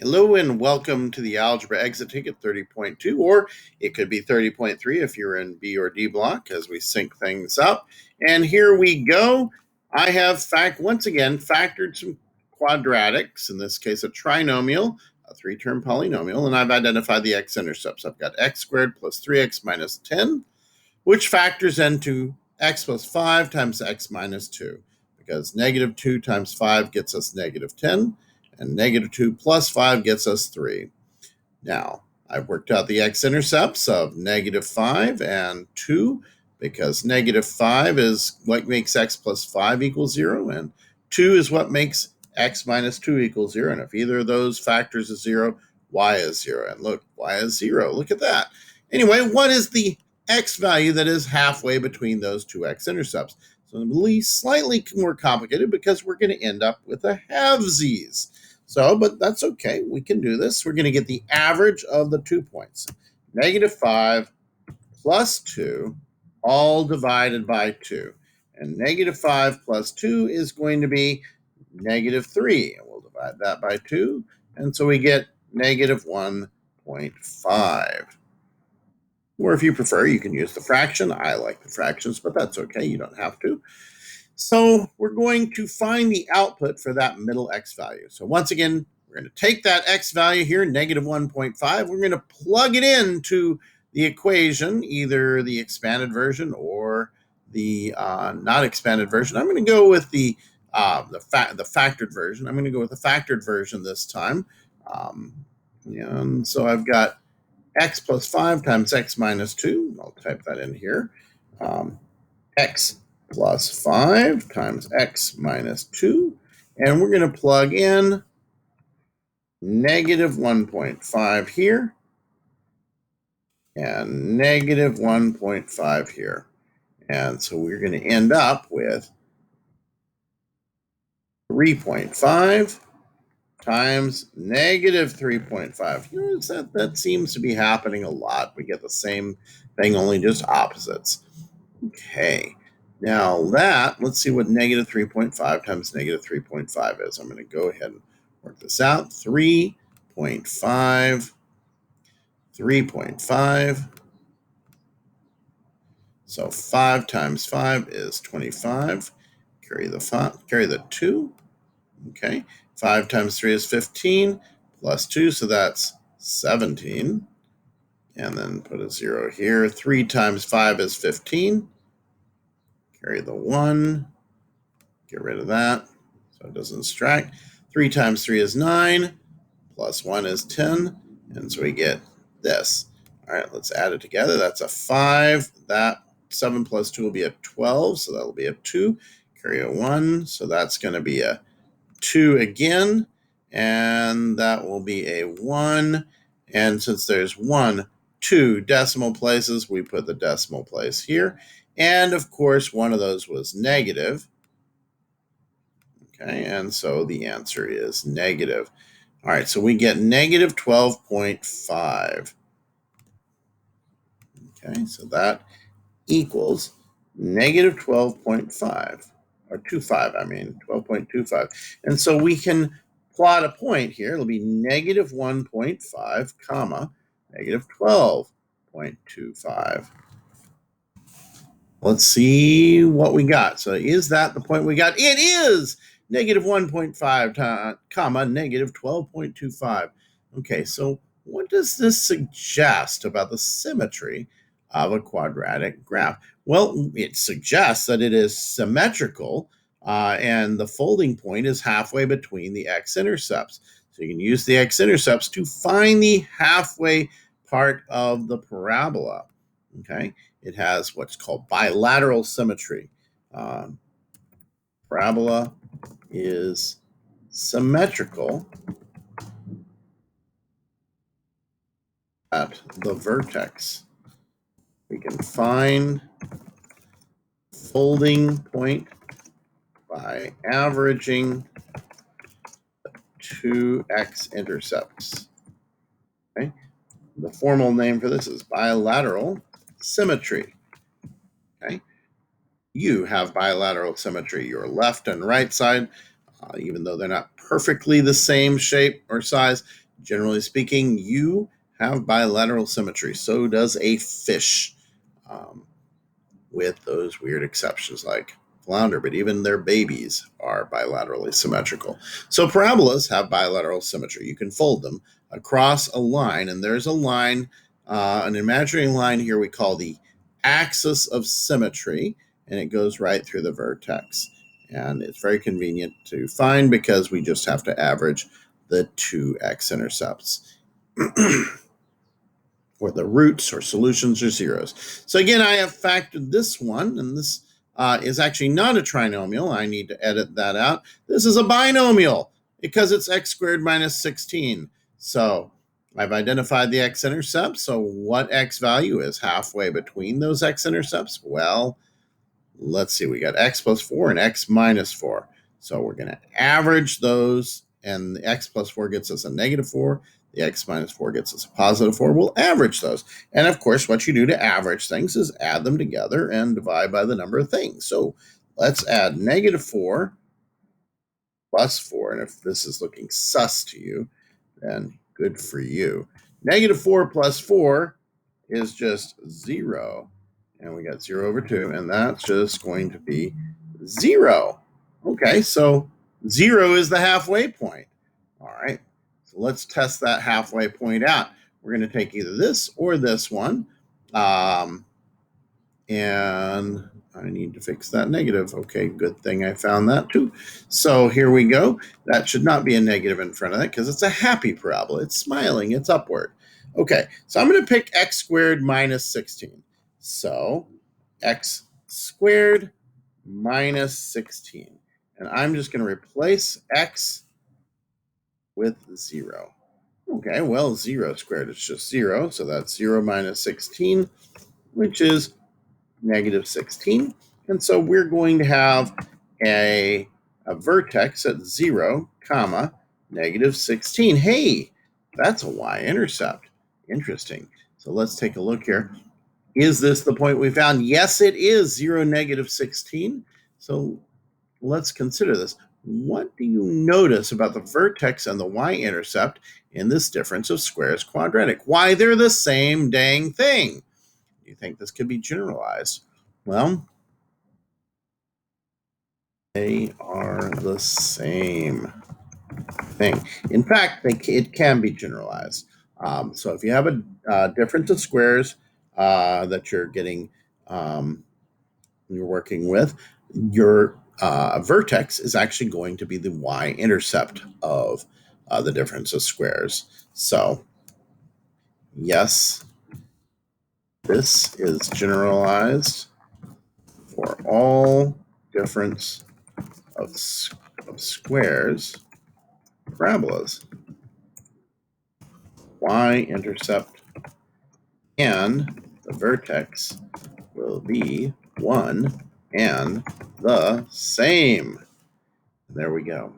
Hello and welcome to the Algebra Exit Ticket 30.2, or it could be 30.3 if you're in B or D block as we sync things up. And here we go. I have once again factored some quadratics, in this case a trinomial, a three-term polynomial, and I've identified the x-intercepts. I've got x squared plus 3x minus 10, which factors into x plus 5 times x minus 2, because negative 2 times 5 gets us negative 10. And negative 2 plus 5 gets us 3. Now, I've worked out the x-intercepts of negative 5 and 2, because negative 5 is what makes x plus 5 equals 0, and 2 is what makes x minus 2 equals 0. And if either of those factors is 0, y is 0. And look, y is 0. Look at that. Anyway, what is the x value that is halfway between those two x-intercepts? So it'll be slightly more complicated because we're going to end up with a halvesies. But that's okay. We can do this. We're going to get the average of the 2 points. Negative 5 plus 2, all divided by 2. And negative 5 plus 2 is going to be negative 3. And we'll divide that by 2. And so we get negative 1.5. Or if you prefer, you can use the fraction. I like the fractions, but that's okay. You don't have to. So we're going to find the output for that middle x value. So once again, we're going to take that x value here, negative 1.5. We're going to plug it into the equation, either the expanded version or the not expanded version. I'm going to go with the factored version. I'm going to go with the factored version this time. And so I've got x plus 5 times x minus 2. I'll type that in here. X plus 5 times x minus 2. And we're going to plug in negative 1.5 here and negative 1.5 here. And so we're going to end up with 3.5 times negative 3.5. You know, that seems to be happening a lot. We get the same thing, only just opposites. Okay. Now let's see what negative 3.5 times negative 3.5 is. I'm going to go ahead and work this out. 3.5, 3.5. So 5 times 5 is 25. Carry the 2. Okay. 5 times 3 is 15, plus 2, so that's 17. And then put a 0 here. 3 times 5 is 15. Carry the 1, get rid of that so it doesn't distract. 3 times 3 is 9, plus 1 is 10, and so we get this. All right, let's add it together. That's a 5. That 7 plus 2 will be a 12, so that'll be a 2. Carry a 1, so that's going to be a 2 again, and that will be a 1. And since there's 2 decimal places, we put the decimal place here. And of course, one of those was negative. Okay, and so the answer is negative. All right, so we get negative 12.5. Okay, so that equals negative 12.5, or 25, 12.25. And so we can plot a point here. It'll be negative 1.5, comma, negative 12.25. Let's see what we got. So is that the point we got? It is negative 1.5, comma, negative 12.25. Okay, so what does this suggest about the symmetry of a quadratic graph? Well, it suggests that it is symmetrical, and the folding point is halfway between the x-intercepts. So you can use the x-intercepts to find the halfway part of the parabola. Okay, it has what's called bilateral symmetry. Parabola is symmetrical at the vertex. We can find folding point by averaging the two x-intercepts. Okay, the formal name for this is bilateral symmetry. Okay, you have bilateral symmetry, your left and right side, even though they're not perfectly the same shape or size, Generally speaking, you have bilateral symmetry. So does a fish, with those weird exceptions like flounder, but even their babies are bilaterally symmetrical. So parabolas have bilateral symmetry. You can fold them across a line, and there's a line, an imaginary line here we call the axis of symmetry, and it goes right through the vertex. And it's very convenient to find because we just have to average the two x-intercepts. Or the roots or solutions or zeros. So again, I have factored this one, and this is actually not a trinomial. I need to edit that out. This is a binomial because it's x squared minus 16. So I've identified the x-intercept. So what x value is halfway between those x-intercepts? Well, let's see. We got x plus 4 and x minus 4. So we're going to average those, and the x plus 4 gets us a negative 4. The x minus 4 gets us a positive 4. We'll average those. And of course, what you do to average things is add them together and divide by the number of things. So let's add negative 4 plus 4. And if this is looking sus to you, then good for you. Negative 4 plus 4 is just 0. And we got 0 over 2. And that's just going to be 0. Okay, so 0 is the halfway point. All right. Let's test that halfway point out. We're going to take either this or this one. And I need to fix that negative. Okay, good thing I found that too. So here we go. That should not be a negative in front of that because it's a happy parabola. It's smiling. It's upward. Okay, so I'm going to pick x squared minus 16. So x squared minus 16. And I'm just going to replace x with 0. Okay, well, 0 squared is just 0, so that's 0 minus 16, which is negative 16. And so we're going to have a vertex at 0, comma, negative 16. Hey, that's a y-intercept. Interesting. So let's take a look here. Is this the point we found? Yes, it is 0, negative 16. So let's consider this. What do you notice about the vertex and the y-intercept in this difference of squares quadratic? Why, they're the same dang thing. Do you think this could be generalized? Well, they are the same thing. In fact, it can be generalized. So if you have a difference of squares that you're getting, you're working with, your vertex is actually going to be the y-intercept of the difference of squares. So, yes, this is generalized for all difference of squares, parabolas. Y-intercept and the vertex will be one and the same. There we go.